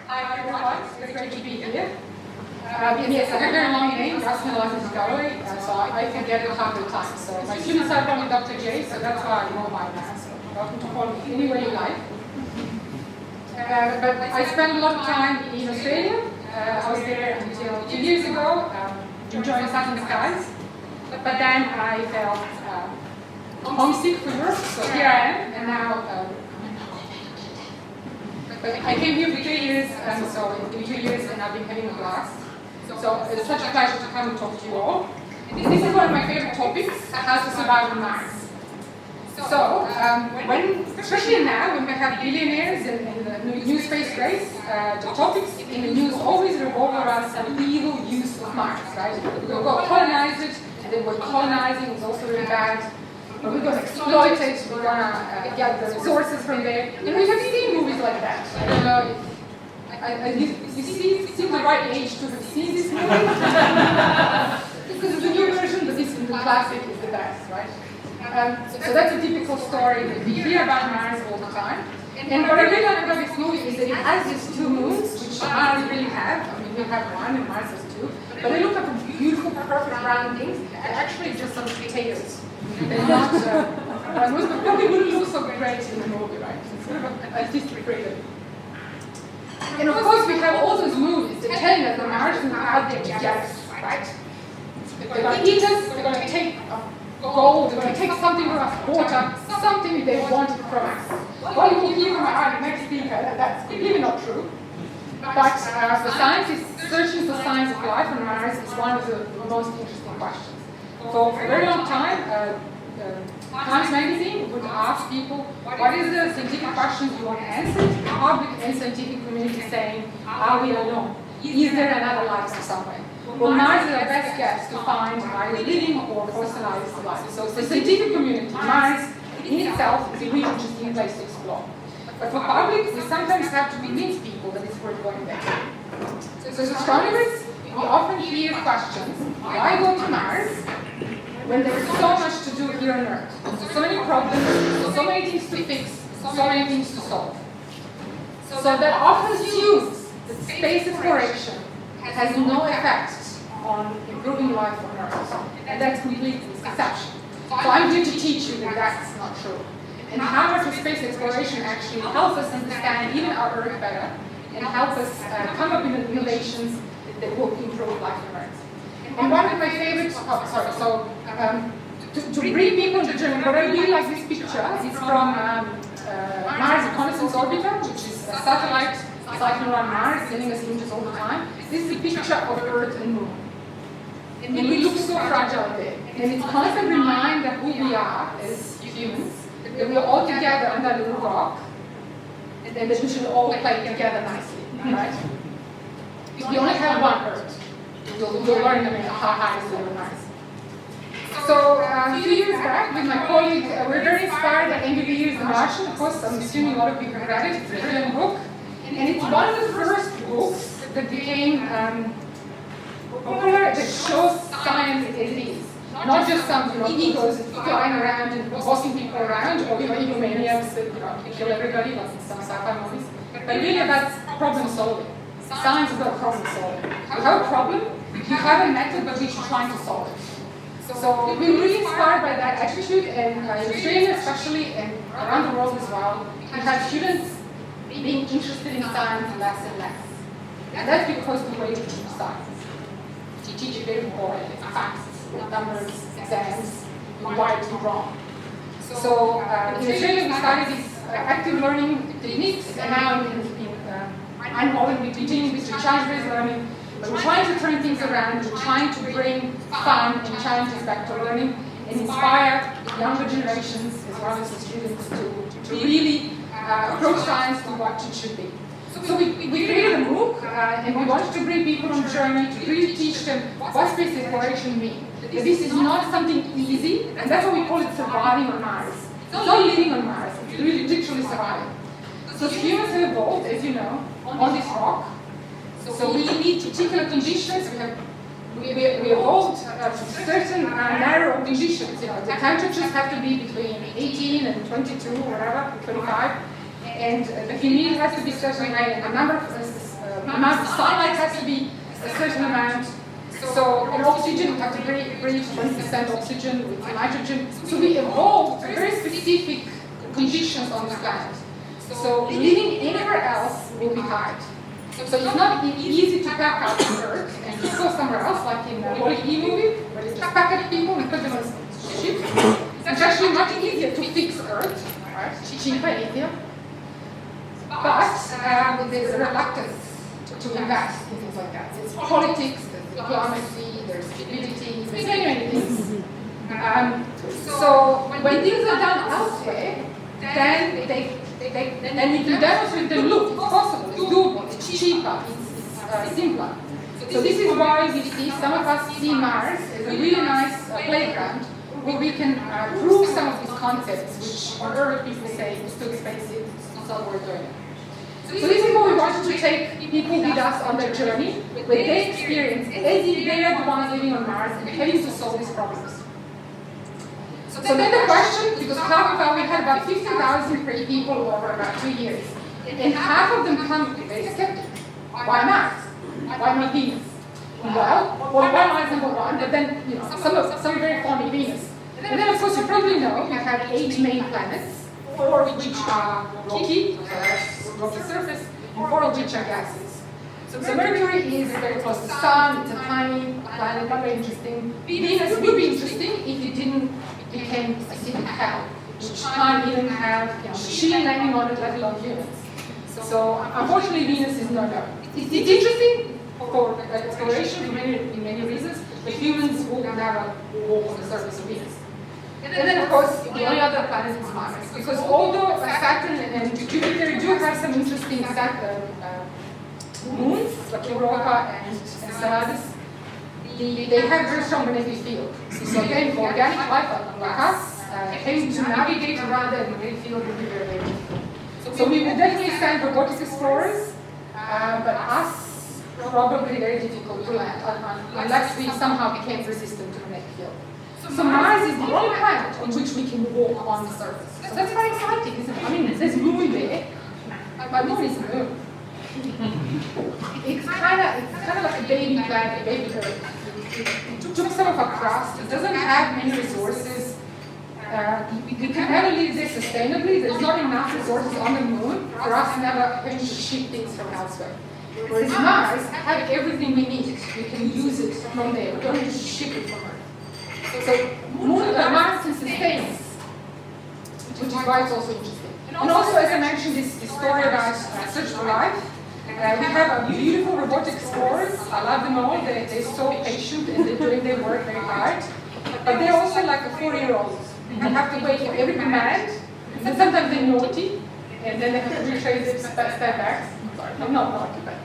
Hi everyone, it's great to be here. Yes, I have a very long name, Jasmina Lazendic-Galloway, so I forget it 100 times. So my students are calling me Dr. J, so that's why I know my name. So you're welcome to call me any way you like. But I spent a lot of time in Australia. I was there until 2 years ago, enjoying southern skies. But then I felt homesick for Europe, so here I am, and now I came here for 3 years, so in 2 years, and I've been having a blast. So it's such a pleasure to come and talk to you all. And this is one of my favorite topics, how to survive on Mars. So, especially now, when we have billionaires in the new space race, the topics in the news always revolve around some evil use of Mars, right? We're going to colonize it, and then we're colonizing is also really bad. We're going to exploit it, we're going to get the resources from there. And we have seen movies like that. I don't know if you seem the right age to have seen this movie. Because it's a new version, but this is the classic is the best, right? So that's a typical story that we hear about Mars all the time. And what I really like about this movie is that it has these two moons, which Mars really have. I mean, we have one and Mars has two. But they look like beautiful, perfect round things. They're actually just some potatoes. They're not, most probably wouldn't look so great in the movie, right? It's sort of a artistic freedom. And of course, we have all those movies that tell us the Martians are out there to get us, right? They're going to eat us, they're going to take gold, they're going to take something from us, water, something they wanted from us. Well, you will hear from our next speaker that that's completely not true. But for scientists, searching for signs of life on Mars is one of the most interesting questions. For a very long time, Times Magazine would ask people, what is the scientific questions you want answered? The public and scientific community saying, are we alone? Is there another life somewhere? Well, Mars is our best guess to find either living or fossilized life. So the scientific community, Mars in itself is a really interesting place to explore. But for public, we sometimes have to convince people that it's worth going there. So as astronomers, we often hear questions, why go to Mars when there's so much to do here on Earth? So many problems, so many things to fix, so many things to solve. So that often assumes that space exploration has no effect on improving life on Earth. And that's complete misconception. So I'm here to teach you that that's not true. And how much of space exploration actually helps us understand even our Earth better and help us come up with innovations that will improve life on Earth. And one of my favorites, to bring people into the journey, what I really like this picture is from Mars Reconnaissance Orbiter, which is a satellite cycling around Mars, sending us images all the time. This is a picture of Earth and Moon. And we look so fragile there. And it's a constant reminder who we are as humans, that we are all together under a little rock, and that we should all play together nicely, right? We only have one Earth. You'll learn how high is the Mars. So a few years back, with my colleague, we're very inspired by NBV's The Martian. Of course, I'm assuming a lot of people have read it. It's a brilliant book. And it's one of the first books that became popular that shows science as it is. Not just some egos flying around and bossing people around, or egomaniacs that kill everybody, like in some sci-fi movies. But really about problem solving. Science is about problem solving. You have a problem, you have a method by which you're trying to solve it. So we're really inspired by that attitude, and in Australia especially, and around the world as well, we have students being interested in science less and less. And that's because the way we teach science. We teach it very boring, facts, numbers, exams, right and wrong. So in Australia we started these active learning techniques, and now in Eindhoven we're teaching this challenge-based learning. But we're trying to turn things around, we're trying to bring fun and challenges back to learning and inspire younger generations as well as the students to really approach science to what it should be. So we created a MOOC and we wanted to bring people on a journey to really teach them what space exploration means. That this is not something easy, and that's why we call it surviving on Mars. It's not living on Mars, it's really literally surviving. So humans have evolved, as you know, on this rock. So we need particular conditions. We evolved certain narrow conditions. The temperatures have to be between 18 and 22, whatever, 25. And the humidity has to be certain way, and a number of amount of sunlight has to be a certain amount. So in oxygen, we have to breathe 1% oxygen with nitrogen. So we evolved very specific conditions on this planet. So living anywhere else will be hard. So it's not easy to pack up on Earth and just go somewhere else, like in the Holy E movie, where they just pack up people and put them on a ship. It's actually much easier to fix Earth, right? Cheaper, easier. But there's a reluctance to invest in things like that. There's politics, there's diplomacy, there's stability, there's many things. So when things are done elsewhere, then we can demonstrate them, look, it's possible, it's doable, it's cheaper, it's simpler. So this is why we see, some of us see Mars as a really nice playground where we can prove some of these concepts, which on Earth people say it's too expensive, it's not worth doing. So this is what we wanted to take people with us on their journey, where they experience as if they are the ones living on Mars and having to solve these problems. So then the question, because we had about 50,000 people over about 2 years, and half of them come very skeptical. Why Mars? Why not Venus? Well, why Mars number one? But then, some very fond of Venus. And then, of course, you probably know we have 8 main planets, 4 of which are rocky surface, and 4 of which are gases. So Mercury is very close to the Sun. It's a tiny planet, not very interesting. Venus would be interesting if it didn't became a specific hell, which time didn't have machine landing on it, let alone humans. So unfortunately, Venus is not known. It's interesting for exploration in many reasons, but humans will never walk on the surface of Venus. And then, of course, the only other planet is Mars, because although Saturn and Jupiter do have some interesting moons, like Europa and Enceladus, they have very strong magnetic field. So again, for organic life like us, having to navigate around that magnetic field would be very difficult. So we will definitely send robotic explorers, but us probably very difficult to land unless we somehow became resistant to magnetic field. So Mars is the only planet on which we can walk on the surface. So that's very exciting, isn't it? I mean, there's moon there, but moon is a moon. It's kind of like a baby planet, a baby Earth. It took some of our crust. It doesn't have many resources. We can never live there sustainably. There's not enough resources on the moon for us never having to ship things from elsewhere. Whereas Mars have everything we need. We can use it from there. We don't need to ship it from Earth. So Mars can sustain us, which is why it's also interesting. And also, as I mentioned, this story about search for life. We have a beautiful robotic explorers. I love them all. They're so patient and they're doing their work very hard. But they're also like a 4-year-old. They have to wait for every command. And sometimes they're naughty. And then they have to retrace it step back. Sorry, I'm not naughty, but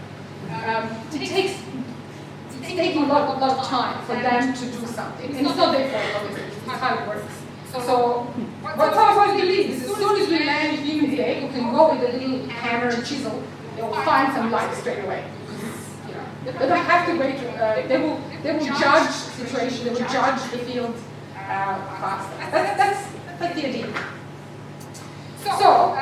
it's taking a lot of time for them to do something. And it's not their fault, obviously. It's how it works. So what I want to believe is as soon as we land in humans there, we can go with a little hammer and chisel. They will find some light straight away. They don't have to wait. They will judge the situation. They will judge the field faster. That's the idea. So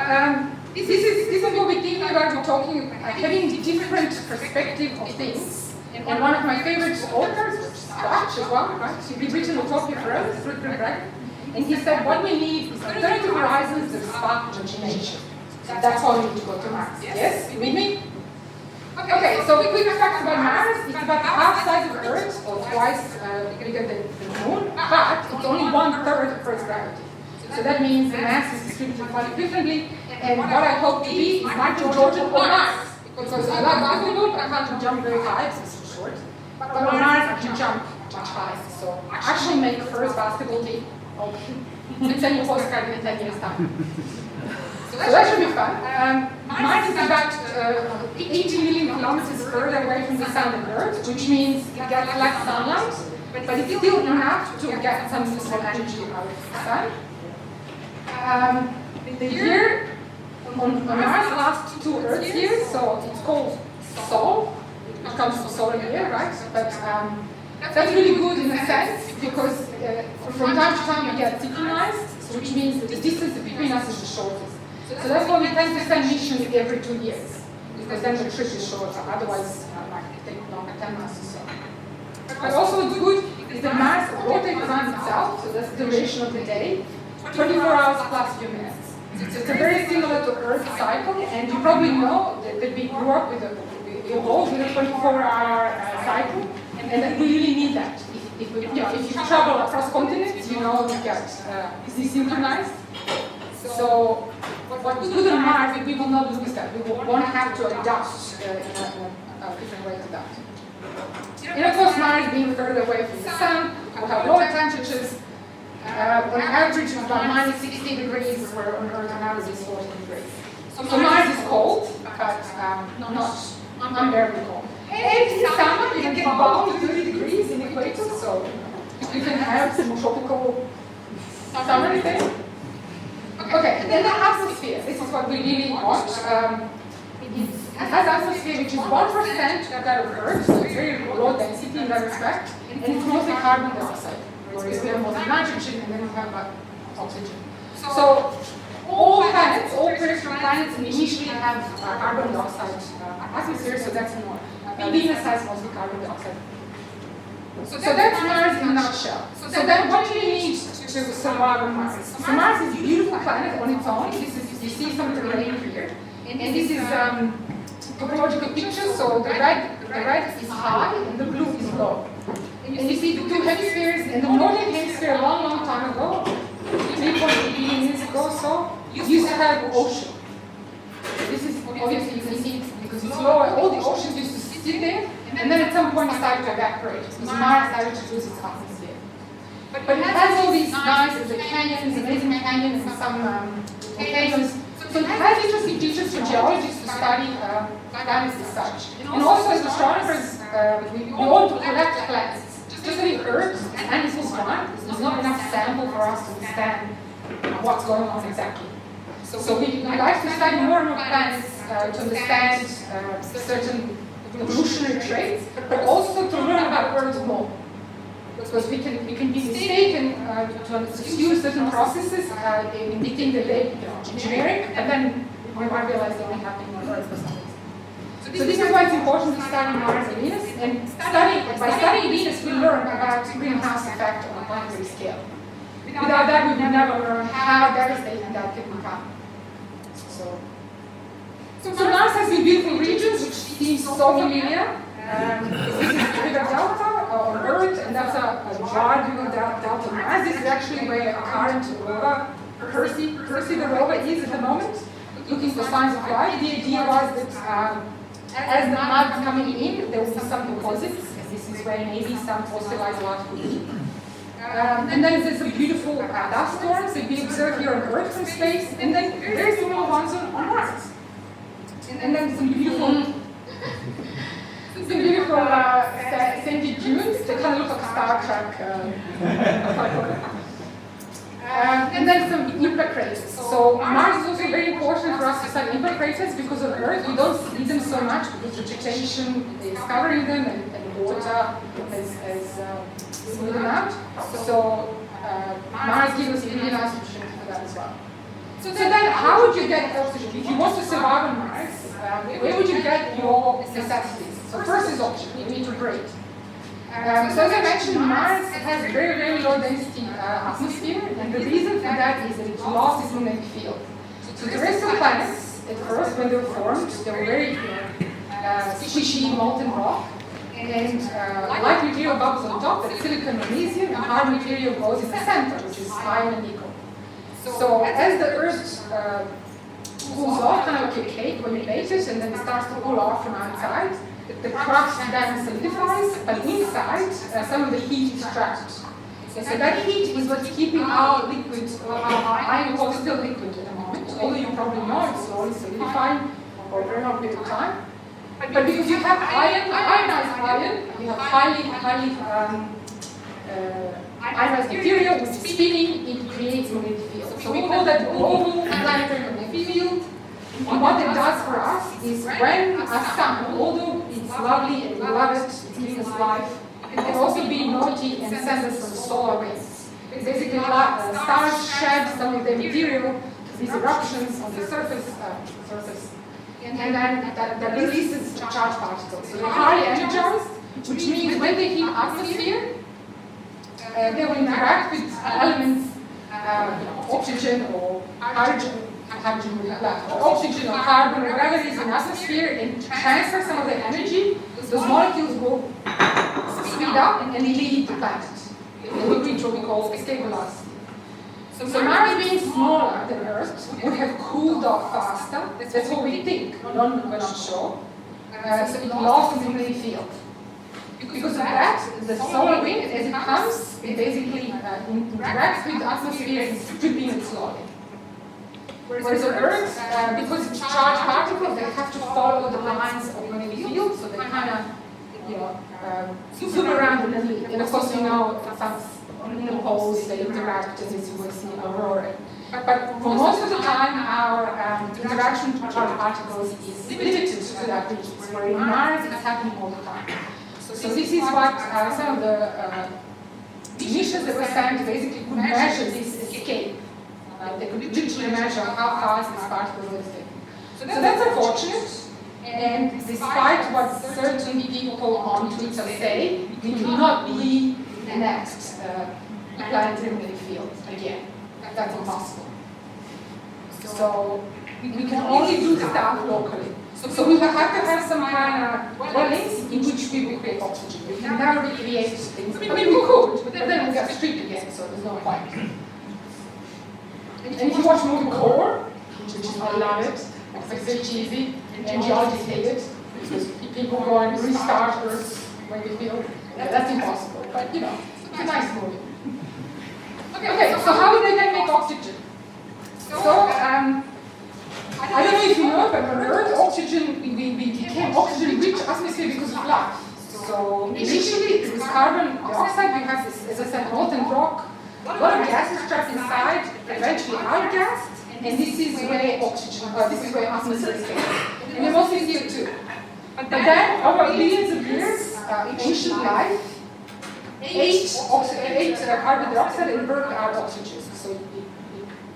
this is what we're thinking about. We're talking having different perspective of things. And one of my favorite authors, which is Dutch as well, right? He's written a topic for us, and he said what we need is alternative horizons that spark imagination. That's why we need to go to Mars. Yes? You with me? Okay, so quick fact about Mars. It's about half the size of Earth, or twice bigger than the Moon, but it's only 1/3 of Earth's gravity. So that means the mass is distributed quite differently, and what I hope to be is Michael Jordan on Mars. Because I love basketball, but I can't jump very high, because it's too short. But on Mars, I can jump much higher. So actually make the first basketball team. And send you a postcard in 10 years' time. So that should be fun. Mars is about 80 million kilometers further away from the Sun than Earth, which means it gets less sunlight, but it's still enough to get some useful energy out of the Sun. The year on Mars lasts 2 Earth years, so it's called Sol, which comes from solar year, right? But that's really good in a sense, because from time to time we get synchronized, which means that the distance between us is the shortest. So that's why we tend to send missions every 2 years. because then the trip is shorter. Otherwise, like it takes longer, 10 months or so. But also what's good is the Mars rotates around itself, so that's the duration of the day, 24 hours plus a few minutes. So it's very similar to Earth cycle, and you probably know that we grew up with we evolved with a 24-hour cycle, and that we really need that. If you travel across continents, you know you get desynchronized. So what's good on Mars is we will not lose that. We won't have to adapt in a different way to that. And of course, Mars being further away from the Sun, will have lower temperatures. On average, about minus 60 degrees, where on Earth on average is 40 degrees. So Mars is cold, but not unbearably cold. And in summer, you can get above 30 degrees in the equator, so you can have some tropical summer thing. Okay, then the atmosphere. This is what we really want. It has atmosphere which is 1% of that of Earth, so it's very low density in that respect, and it's mostly carbon dioxide. Whereas we have mostly nitrogen, and then we have oxygen. So all planets, all terrestrial planets initially have carbon dioxide atmosphere, so that's more. Venus has mostly carbon dioxide. So that's Mars in a nutshell. So then what do you need to survive on Mars? So Mars is a beautiful planet on its own. You see some terrain here. And this is topological picture, so the red is high and the blue is low. And you see the two hemispheres. In the northern hemisphere, a long, long time ago, 3.8 billion years ago or so, used to have ocean. This is obviously you can see it because it's lower. All the oceans used to sit there, and then at some point it started to evaporate because Mars started to lose its atmosphere. But it has all these nice canyons, amazing canyons, and some volcanoes. So it has interesting features for geologists to study planets as such. And also as astronomers, we want to collect planets. Just like Earth and this was one, there's not enough sample for us to understand what's going on exactly. So we like to study more and more planets to understand certain evolutionary traits, but also to learn about Earth more. Because we can be mistaken to assume certain processes in thinking that they generic, and then we might realize they only happen on Earth for some reason. So this is why it's important to study Mars and Venus, and by studying Venus we learn about greenhouse effect on a planetary scale. Without that we would never learn how devastating that can become. So Mars has these beautiful regions which seem so familiar. This is the River Delta on Earth, and that's a dry River Delta on Mars. This is actually where a current rover, Percy the rover is at the moment, looking for signs of life. The idea was that as the mud is coming in, there will be some deposits, and this is where maybe some fossilized life will be. And then there's some beautiful dust storms that we observe here on Earth from space, and then very similar ones on Mars. And then some beautiful sandy dunes that kind of look like Star Trek. And then some impact craters. So Mars is also very important for us to study impact craters because on Earth we don't see them so much because vegetation is covering them and water has smoothed them out. So Mars gives us a really nice opportunity for that as well. So then how would you get oxygen? If you want to survive on Mars, where would you get your necessities? So first is oxygen, you need to breathe. So as I mentioned, Mars has a very, very low density atmosphere, and the reason for that is that it lost its magnetic field. So the rest of the planets, at first when they were formed, they were very squishy molten rock, and light material bubbles on top, that's silicon magnesium, and hard material goes in the center, which is iron and nickel. So as the Earth cools off, kind of like a cake when you bake it, and then it starts to cool off from outside, the crust then solidifies, but inside some of the heat is trapped. So that heat is what's keeping our liquid, our iron core still liquid at the moment, although you probably know it's slowly solidifying for a very long period of time. But because you have ionized iron, you have highly ionized material which is spinning, it creates magnetic field. So we call that global planetary magnetic field. And what it does for us is when a sun, although it's lovely and we love it, it's giving us life, it can also be naughty and send us some solar rays. Basically, stars shed some of their material, these eruptions on the surface, and then that releases charged particles. So they're highly energized, which means when they hit atmosphere, they will interact with elements, oxygen or hydrogen, oxygen or carbon or whatever is in the atmosphere, and transfer some of the energy. Those molecules will speed up and leave the planet. They will reach what we call escape velocity. So Mars being smaller than Earth would have cooled off faster. That's what we think. We're not sure. So it lost its magnetic field. Because of that, the solar wind, as it comes, it basically interacts with the atmosphere and stripping it slowly. Whereas on Earth, because it's charged particles, they have to follow the lines of magnetic field, so they kind of zoom around the middle. And of course, you know, some little holes, they interact, and this was the aurora. But for most of the time, our interaction with charged particles is limited to that region, where in Mars it's happening all the time. So this is what some of the missions that were sent basically could measure this escape. They could literally measure how fast this particle will escape. So that's unfortunate. And despite what certain people on Twitter say, we cannot be the next planetary magnetic field again. That's impossible. So we can only do stuff locally. So we have to have some kind of dwellings in which we will create oxygen. We can never recreate things. I mean, we could, but then we get stripped again, so there's no point. And if you watch the movie Core, which I love it, it's very cheesy, and geologists hate it, because people go and restart Earth when we feel that's impossible. But you know, it's a nice movie. Okay, so how do they then make oxygen? So, I don't know if you know, but on Earth, oxygen, we became oxygen-rich atmosphere because of life. So initially, it was carbon dioxide. We have this, as I said, molten rock. A lot of gases trapped inside, eventually outgassed, and this is where oxygen, this is where atmosphere is taken. And they're mostly CO2. But then, over billions of years, in ancient life, ate carbon dioxide and burned out oxygen. So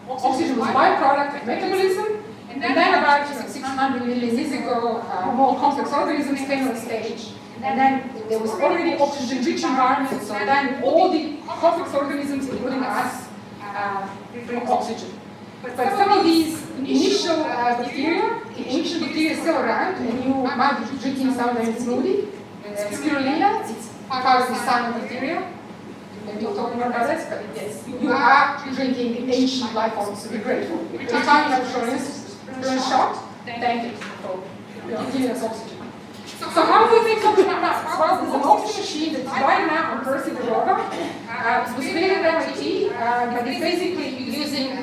oxygen was a byproduct of metabolism, and then about 600 million years ago, more complex organisms came on stage. And then there was already oxygen-rich environment, so then all the complex organisms, including us, bring oxygen. But some of these initial bacteria, the ancient bacteria is still around, and you might be drinking some of them in smoothie. Spirulina, it's part of the silent bacteria. Maybe we'll talk more about this, but yes, you are drinking ancient life forms to be grateful. Every time you have a shot, thank you for giving us oxygen. So how do we make something like that? Well, there's an oxygen machine that's right now on Percy the rover. It was created at MIT, but it's basically using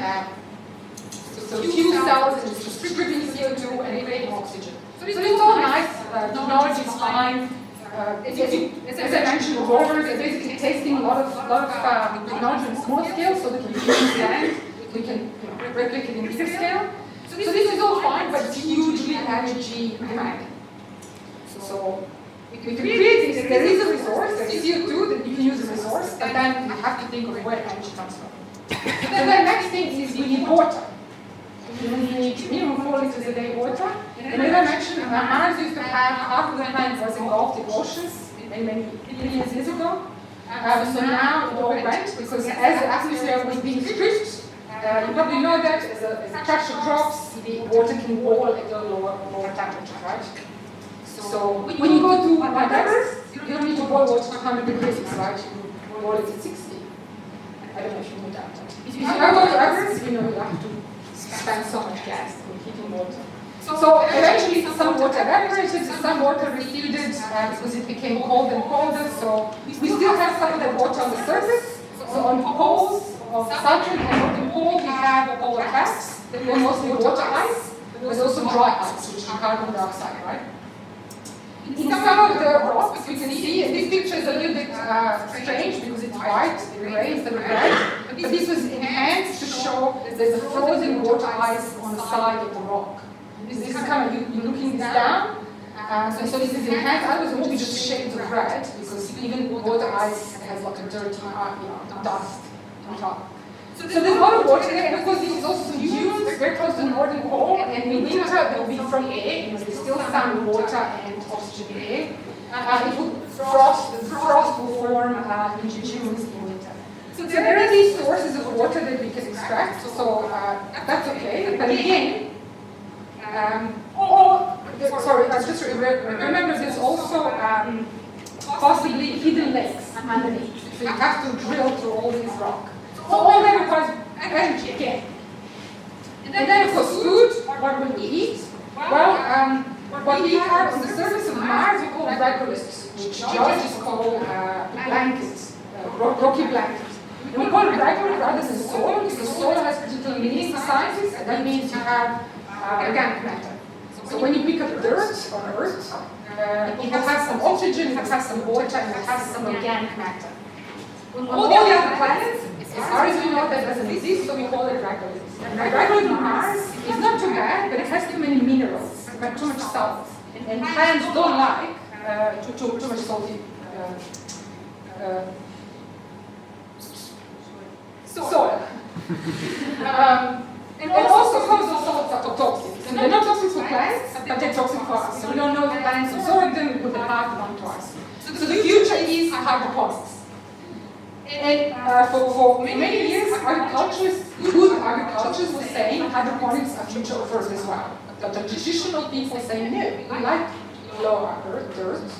fuel cells and stripping CO2 and creating oxygen. So it's all nice, technology is fine. As I mentioned, the rovers are basically testing a lot of technology on small scale so that we can understand, we can replicate in bigger scale. So this is all fine, but it's hugely energy demanding. So we can create this. There is a resource, there is CO2 that you can use as a resource, but then you have to think of where energy comes from. So then the next thing is we need water. We need minimum 4 liters a day water. And as I mentioned, Mars used to have half of the planet was engulfed in oceans many billions years ago. So now it all went because as the atmosphere was being stripped, you probably know that as the pressure drops, the water can boil at a lower temperature, right? So when you go to Mount Everest, you don't need to boil water to 100 degrees, right? You boil it at 60. I don't know if you know that. If you ever go to Everest, you know you have to spend so much gas in heating water. So eventually some water evaporated, some water receded because it became colder and colder. So we still have some of that water on the surface. So on the poles of Saturn and Northern Pole, we have polar caps. They're mostly water ice. There's also dry ice, which is carbon dioxide, right? In some of the rocks, we can see, and this picture is a little bit strange because it's white, gray instead of red, but this was enhanced to show that there's a frozen water ice on the side of the rock. This is kind of, you're looking this down, so this is enhanced. Otherwise, it would be just shades of red because even water ice has like a dirty dust on top. So there's a lot of water there, and of course this is also some dunes very close to the northern pole, and in winter there will be from air, there's still sun, water, and oxygen in air. It will frost will form into dunes in winter. So there are these sources of water that we can extract, so that's okay. But again, just remember there's also possibly hidden lakes underneath. So you have to drill through all these rocks. So all that requires energy again. And then of course food, what will we eat? Well, what we have on the surface of Mars we call regoliths, which geologists call blankets, rocky blankets. And we call it regolith rather than soil, because soil has particular meaning for scientists, and that means you have organic matter. So when you pick up dirt on Earth, it will have some oxygen, it will have some water, and it will have some organic matter. On all the other planets, as far as we know, that doesn't exist, so we call it regolith. And regolith on Mars is not too bad, but it has too many minerals, too much salt. And plants don't like too much salty soil. And also some of those salts are toxic. So they're not toxic for plants, but they're toxic for us. So we don't know if plants absorb them, we put them pass them on to us. So the future is hydroponics. And for many years, good agriculturists were saying hydroponics are future of Earth as well. But the traditional people say no, we like low dirt.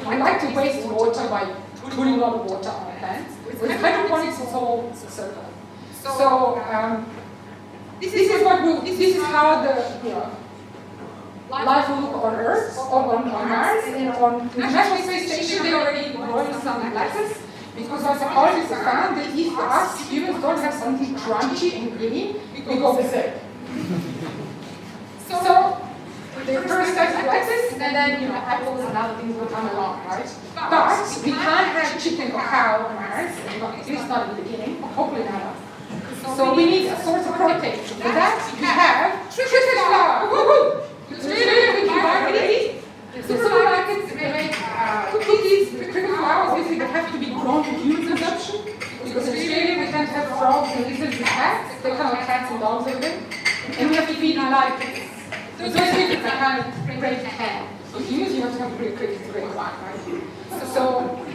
We like to waste water by putting a lot of water on plants. With hydroponics, it's all circular. So this is how the life will look on Earth, on Mars, and on the International Space Station. They already growing some lettuce. Because our psychologists have found that if us humans don't have something crunchy and green, we go berserk. So they first started lettuce, and then apples and other things will come along, right? But we can't have chicken or cow on Mars, at least not in the beginning, hopefully not. So we need a source of protein. For that, we have cricket flour. Woohoo! It's really we can buy already. The supermarkets make cookies with cricket flour. Obviously, they have to be grown for human consumption. Because in Australia, we tend to have frogs and lizards and cats. They're kind of like cats and dogs over there. And we have to feed them like crickets. Those crickets are kind of great ham. So humans, you have to have great crickets to great wine, right? So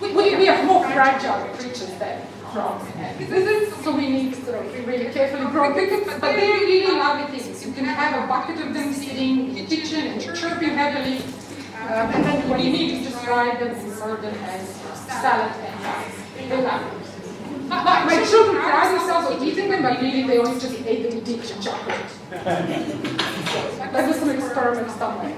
we are more fragile creatures than frogs and lizards. So we need to really carefully grow crickets. But they're really lovely things. You can have a bucket of them sitting in the kitchen and chirping heavily. And then what you need is just fry them and serve them as salad and rice. They love them. My children pride themselves on eating them, but really they always just ate them dipped in chocolate. That was some experiment somewhere.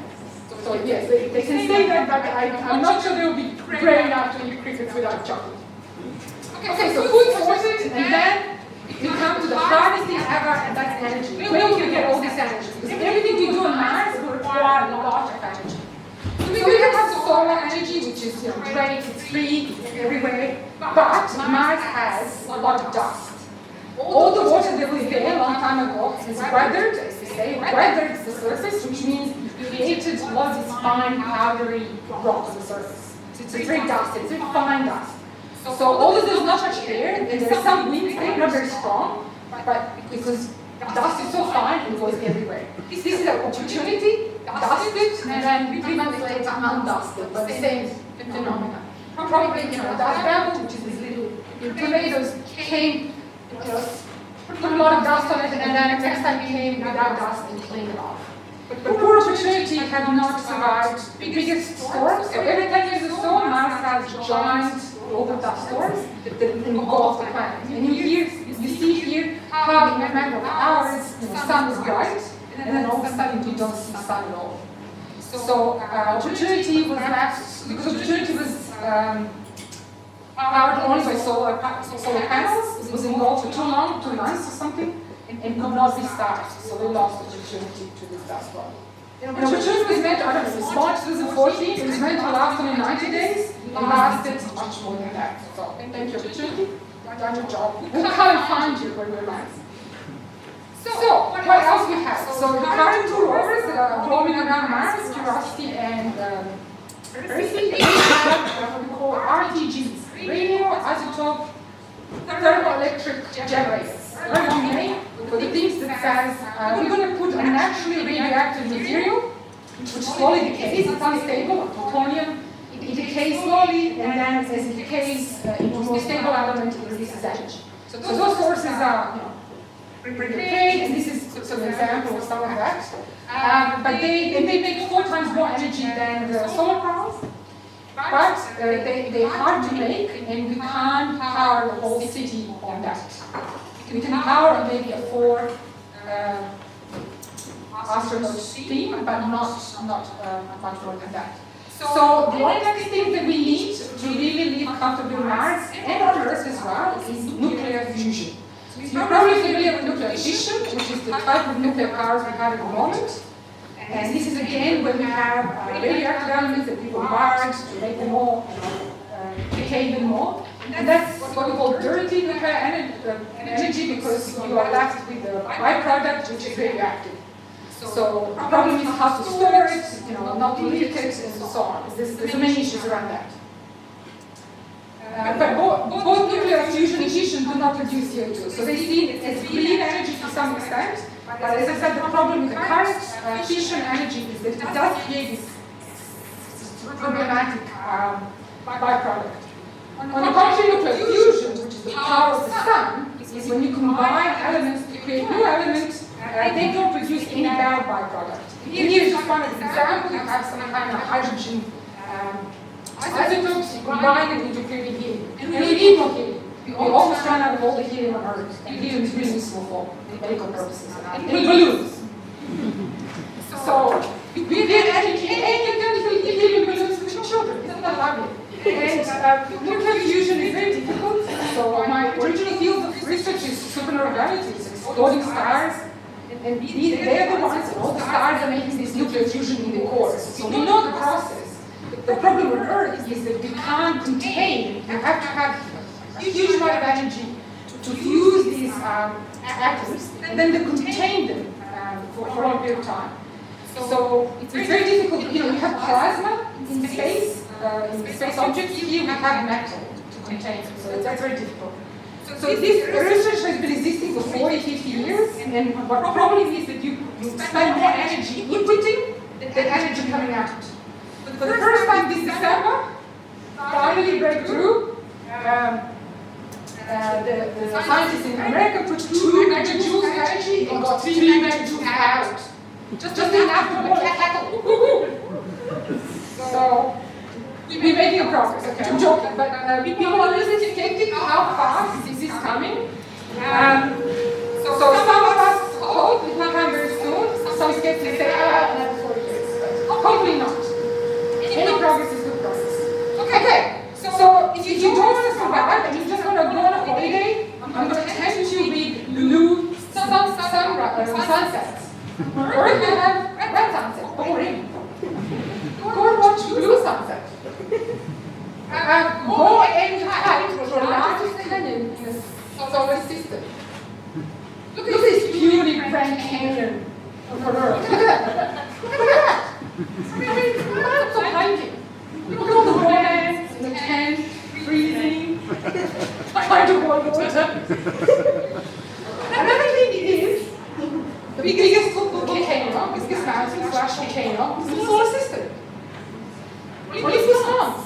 So yes, they can say that, but I'm not sure they'll be brave enough to eat crickets without chocolate. Okay, so food sources, and then we come to the hardest thing ever, and that's energy. Where do we get all this energy? Because everything we do on Mars will require a lot of energy. So we can have solar energy, which is great, it's free, it's everywhere. But Mars has a lot of dust. All the water that was there a long time ago has weathered, as we say, weathered the surface, which means it created a lot of this fine, powdery rock on the surface. So it's very dusty, it's very fine dust. So although there's not much air, and there's some winds there, not very strong, but because dust is so fine, it goes everywhere. This is an opportunity, dusted, and then 3 months later, undusted, but the same phenomenon. Probably, dust devil, which is these little tornadoes, came, put a lot of dust on it, and then next time it came without dust and cleaned it off. But poor opportunity had not survived the biggest storms. So every 10 years or so, Mars has giant global dust storms that engulf the planet. And you see here how in a matter of hours the sun is bright, and then all of a sudden we don't see the sun at all. So opportunity was left, because opportunity was powered only by solar panels. It was engulfed for too long, 2 months or something, and could not be started. So they lost opportunity to this dust storm. And opportunity was meant, I don't know, it was March 2014, it was meant to last only 90 days, and lasted much more than that. So thank you, opportunity, done your job. We'll come and find you when we're nice. So, what else we have? So the current 2 rovers that are roaming around Mars, Curiosity and Percy, they have what we call RTGs, radio isotope thermoelectric generators. What do you make? For the things that says, we're going to put a naturally radioactive material, which slowly decays, it's unstable, like plutonium. It decays slowly, and then as it decays into a more stable element, it releases energy. So those sources are, decayed, and this is sort of an example of some of that. But they make 4 times more energy than the solar panels. But they're hard to make, and we can't power the whole city on that. We can power maybe a 4 astronaut team, but not much more than that. So the only next thing that we need to really live comfortably on Mars and on Earth as well is nuclear fusion. So you're probably familiar with nuclear fission, which is the type of nuclear powers we have at the moment. And this is again when we have radioactive elements that we bombard to make them more, decay them more. And that's what we call dirty nuclear energy, because you are left with a byproduct which is radioactive. So the problem is how to store it, not to leak it, and so on. There's many issues around that. But both nuclear fusion and fission do not produce CO2. So they see it as clean energy to some extent. But as I said, the problem with the current fission energy is that it does create this problematic byproduct. On the contrary, nuclear fusion, which is the power of the sun, is when you combine elements to create new elements. They don't produce any bad byproduct. Here is just one example. You have some kind of hydrogen isotopes, you combine it into creating helium. And we need more helium. We almost run out of all the helium on Earth. Helium is really useful for medical purposes. And balloons. So we get energy and you can fill helium balloons with children. Isn't that lovely? And nuclear fusion is very difficult. So my original field of research is supernova gravity, it's exploding stars. And they're the ones, and all the stars are making this nuclear fusion in the cores. So we know the process. The problem on Earth is that we can't contain, you have to have a huge amount of energy to fuse these atoms, and then to contain them for a long period of time. So it's very difficult. You have plasma in space objects. Here we have metal to contain them. So that's very difficult. So this research has been existing for 40, 50 years, and what problem is that you spend more energy inputting than energy coming out. For the first time this December, finally break through. The scientists in America put 2 megajoules of energy and got 3 megajoules out. Just enough to blow a kettle. So we're making a progress. Okay, I'm joking, but people are a little skeptical how fast is this coming. So some of us hope it will come very soon. Some skeptics say, another 40 years. But hopefully not. Any progress is good progress. Okay, so if you don't want to survive and you just want to go on a holiday, I'm going to tempt you with blue sunsets. Or if you have red sunsets, boring. Go and watch blue sunset. Go and hike the largest canyon in the solar system. Look at this beauty Grand Canyon of Earth. Look at that. Look at that. I mean, lots of hiking. Look at all the romance in the tent, freezing, trying to boil water. Another thing is, the biggest volcano, biggest mountain / volcano, is the solar system. What is this month?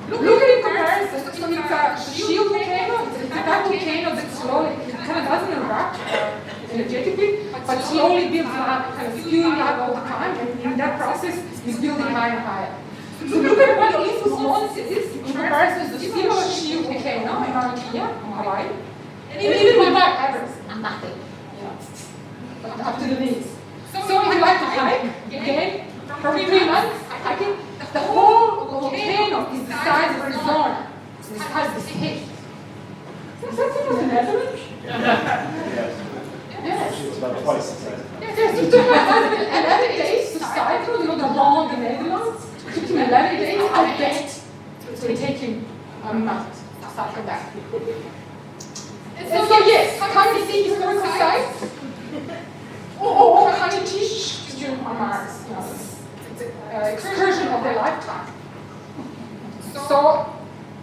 Look at it in comparison. So it's a shield volcano. It's a type of volcano that slowly, it kind of doesn't erupt energetically, but slowly builds up, kind of spewing up all the time, and in that process is building higher and higher. So look at what this small is in comparison to the similar shield volcano in Mauna Kea, Hawaii, and even with Mount Everest, nothing. Up to the knees. So if you like to hike, again, for 3 months, hiking, the whole volcano is the size of Arizona. So it has this height. Is that similar to Netherlands? Yes. It's about twice the size. Yes, it took my husband 11 days to cycle, the long Netherlands. It took him 11 days. I bet it's going to take him a month to cycle that. So yes, can you see historical sites? Or can you teach students on Mars? It's an excursion of their lifetime. So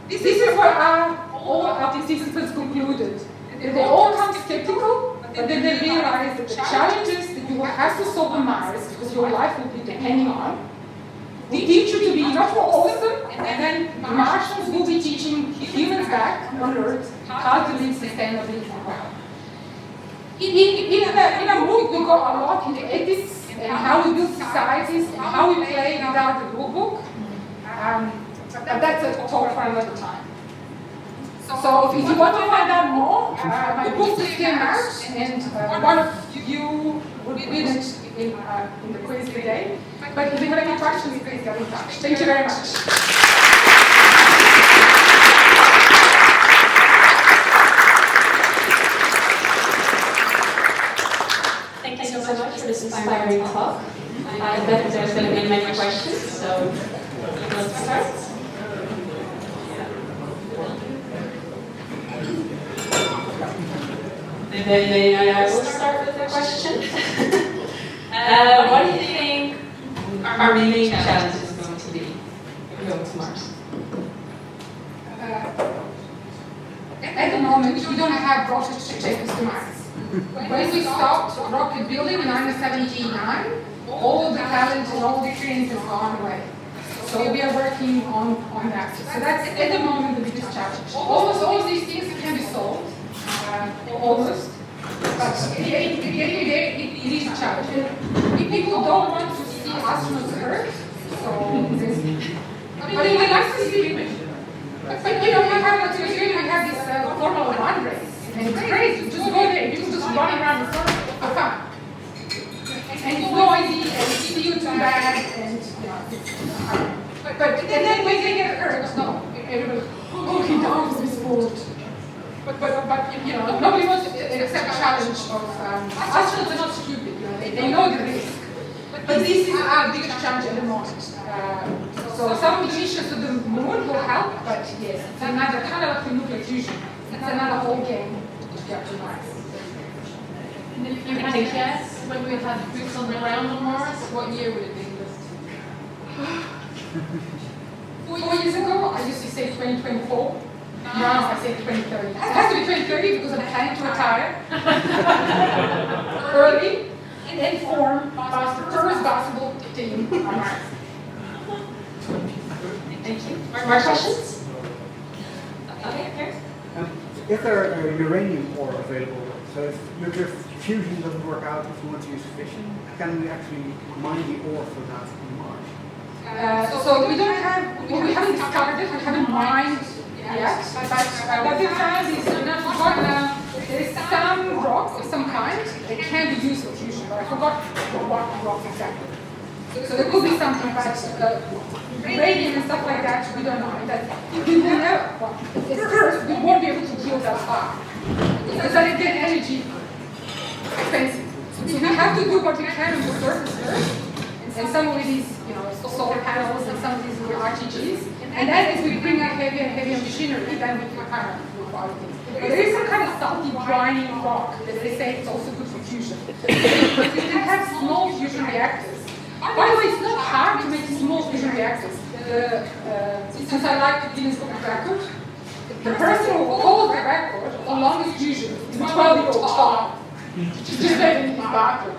this is where our all participants concluded that they all come skeptical, but then they realize that the challenges that you will have to solve on Mars, because your life will be depending on, will teach you to be much more awesome, and then Martians will be teaching humans back on Earth how to live sustainably and well. In a book, we go a lot into ethics and how we build societies and how we play without the rule book. But that's a talk for another time. So if you want to find out more, my book is came out, and one of you will read it in the quiz today. But if you have any questions, please get in touch. Thank you very much. Thank you so much for this inspiring talk. I bet there's going to be many questions, so let's start. Then I will start with a question. What do you think our main challenge is going to be if we go to Mars? At the moment, we don't have rockets to take us to Mars. When we stopped rocket building in 1979, all the talent and all the experience has gone away. So we are working on that. So that's at the moment the biggest challenge. Almost all of these things can be solved, almost. But at the end of the day, it is a challenge. And people don't want to see astronauts hurt, so but they would like to see it. But you know, we have this Formula 1 race, and it's crazy. You just go there, you just run around the circle for fun. And it's noisy, and it's CO2 bad, and but then when they get hurt, no, everybody, okay, down to this sport. But you know, nobody wants to accept the challenge of astronauts are not stupid. You know, they know the risk. But this is our biggest challenge at the moment. So some missions to the moon will help, but yes, it's another kind of like nuclear fusion. It's another whole game to get to Mars. And if you had a guess when we had boots on the ground on Mars, what year would it be? 4 years ago, I used to say 2024. Now I say 2030. It has to be 2030 because I'm planning to retire early and then form the first basketball team on Mars. Thank you. More questions? Okay, here. If there are uranium ore available, so if nuclear fusion doesn't work out, if we want to use fission, can we actually mine the ore for that on Mars? So we don't have, we haven't discovered it, we haven't mined yet, but what we found is there is some rock of some kind that can be used for fusion, but I forgot what rock exactly. So there could be something, but radium and stuff like that, we don't know. That we will never, well, at first, we won't be able to drill that far. Because that again, energy expensive. So we have to do what we can on the surface first. And some of these, you know, solar panels and some of these little RTGs. And then as we bring up heavier and heavier machinery, then we can kind of move other things. But there is some kind of salty, briny rock that they say it's also good for fusion. We can have small fusion reactors. By the way, it's not hard to make small fusion reactors. Since I like the Guinness Book of Record, the person who holds the record for the longest fusion is a 12-year-old child. Just made in his bathroom.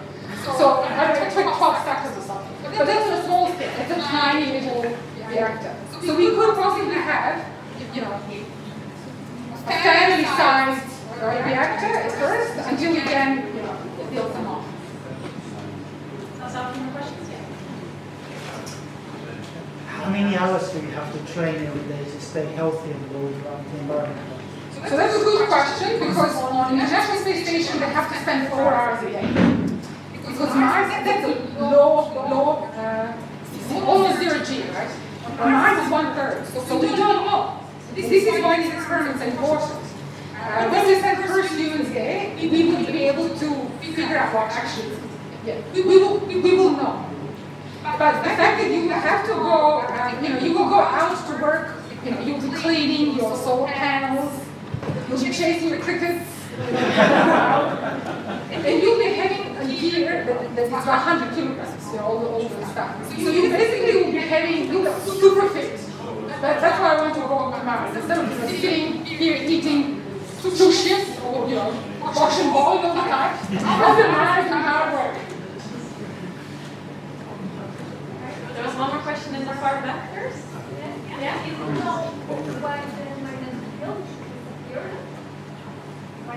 So I don't know, it's like 12 seconds or something. But that's a small scale. It's a tiny little reactor. So we could possibly have, you know, a family-sized reactor at first until we can, you know, build them off. That's all for your questions? How many hours do you have to train every day to stay healthy in the environment? So that's a good question, because on the International Space Station they have to spend 4 hours a day. Because Mars, that's a low, almost 0 G, right? On Mars is 1/3, so we don't know. This is why these experiments are important. When we send first humans there, we will be able to figure out what actually is. Yeah, we will know. But the fact that you have to go, you know, you will go out to work, you know, you'll be cleaning your solar panels, you'll be chasing the crickets, and you'll be having a year that is 100 kilograms, you know, all the stuff. So you basically will be having, you'll be super fit. That's why I want to go to Mars. Instead of just sitting here eating sushi or, washing balls all the time, go to Mars and hard work. There was one more question in the far back first. Yeah?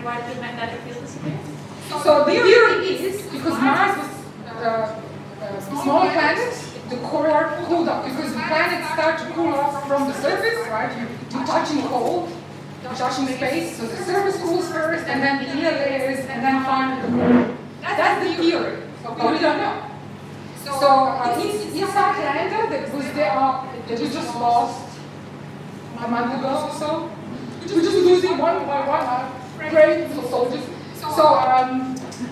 Why did the magnetic field disappear? So the theory is because Mars was a smaller planet, the core cooled up because the planets start to cool off from the surface, right? You're touching cold, you're touching space, so the surface cools first, and then the inner layers, and then finally the core. That's the theory, but we don't know. So inside Leiden, they was just lost a month ago or so. We're just losing one by one, brave little soldiers. So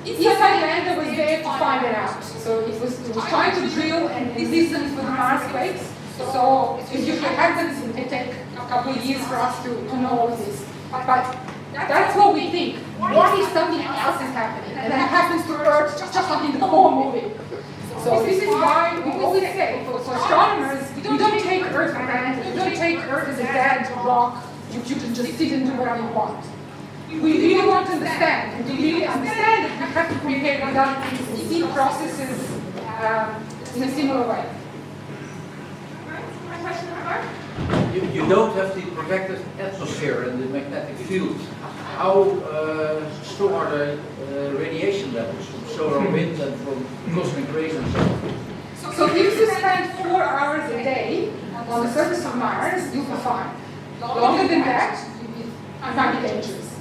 inside Leiden was there to find it out. So it was trying to drill and listen for the Mars quakes. So it usually happens, it may take a couple of years for us to know all of this. But that's what we think. What if something else is happening? And that happens to Earth just like in the whole movie. So this is why we always say, for astronomers, we don't take Earth for granted. We don't take Earth as a dead rock you can just sit and do whatever you want. We really want to understand. And to really understand it, we have to communicate with other things and see processes in a similar way. You don't have the protected atmosphere and the magnetic field. How strong are the radiation levels from solar wind and from cosmic rays and so on? So if you spend 4 hours a day on the surface of Mars, you'll be fine. Longer than that, it might be dangerous.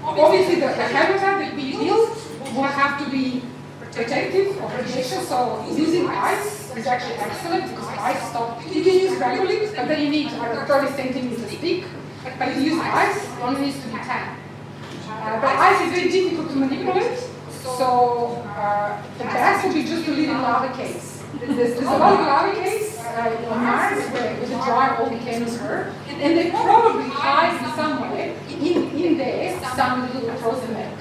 Obviously, the habitat that we build will have to be protective of radiation, so using ice is actually excellent because ice stops. You can use regularly, but then you need 30 centimeters thick. But if you use ice, it only needs to be 10. But ice is very difficult to manipulate, so the best would be just to live in lava caves. There's a lot of lava caves on Mars where the dry volcanoes are, and they probably hide in some way in there some little frozen lake.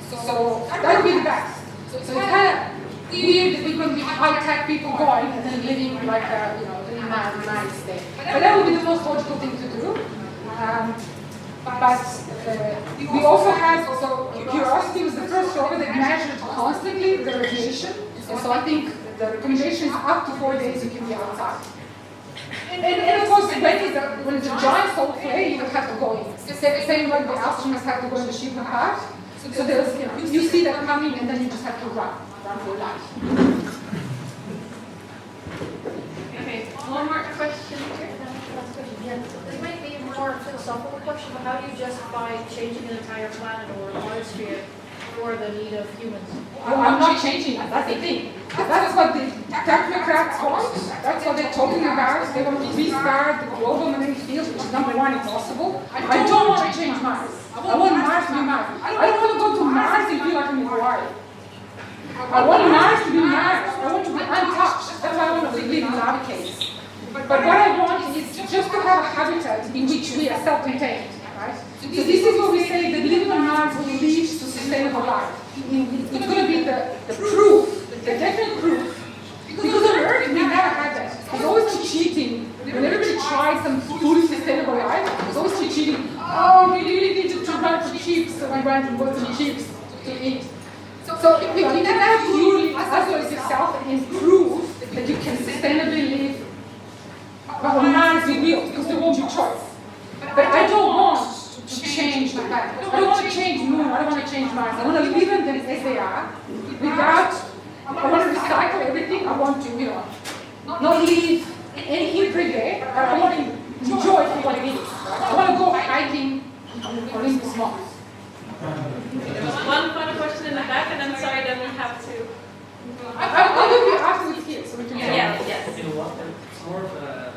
So that would be the best. So it's kind of weird that we're going to be high-tech people going and then living like the United States. But that would be the most logical thing to do. But we also have, so Curiosity was the first rover that measured constantly the radiation. So I think the recommendation is up to 4 days you can be outside. And of course, when it's a giant solar flare, you will have to go in. Same like the astronauts have to go in the ship and part. So there's, you see that coming and then you just have to run for your life. Okay, one more question here. Last question. Yeah, this might be a more philosophical question, but how do you justify changing an entire planet or biosphere for the need of humans? I'm not changing that, that's the thing. That's what the technocrats want. That's what they're talking about. They want to restart the global magnetic field, which is number one impossible. I don't want to change Mars. I want Mars to be Mars. I don't want to go to Mars and feel like I'm in Hawaii. I want Mars to be Mars. I want to be untouched. That's why I want to live in lava caves. But what I want is just to have a habitat in which we are self-contained, right? So this is what we say that living on Mars will lead to sustainable life. It's going to be the proof, the definite proof. Because on Earth, we never had that. There's always been cheating. When everybody tried some fully sustainable life, there's always been cheating. Oh, we really needed to run for chips, so I went and bought some chips to eat. So you can have purely isolate yourself and prove that you can sustainably live. But on Mars you will, because there won't be choice. But I don't want to change the planet. I don't want to change Moon, I don't want to change Mars. I want to leave them as they are, without, I want to recycle everything. I want to, not leave any imprint there, but I want to enjoy it for what it is. I want to go hiking on Olympus Mars. There was one final question in the back, and I'm sorry that we have to. I'll give you afterwards here, so we can Yes. In what? It's more of a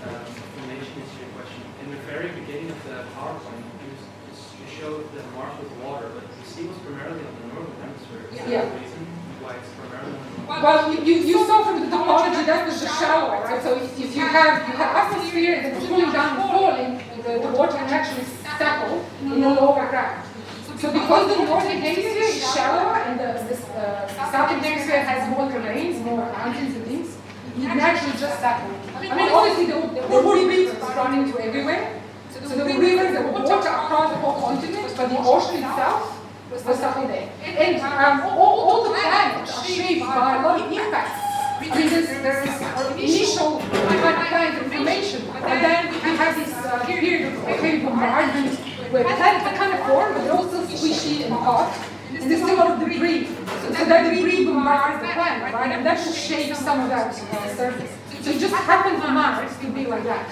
explanation to your question. In the very beginning of the PowerPoint, you showed that Mars was water, but the sea was primarily on the northern hemisphere. Is there a reason why it's primarily on the northern? Well, you saw from the topology that was the shallow, right? So if you have atmosphere that's cooling down and falling, the water can actually settle in the lower ground. So because the northern hemisphere is shallower and the southern hemisphere has more terrains, more mountains and things, naturally just settle. I mean, obviously the rivers running to everywhere. So the rivers, the water across the whole continent, but the ocean itself was settled there. And all the planets are shaped by a lot of impacts. I mean, there's initial kind of information, and then we have this period of heavy bombardment where planets are kind of formed, but they're also squishy and hot. And there's still a lot of debris. So that debris bombards the planet, right? And that will shape some of that surface. So it just happened for Mars to be like that.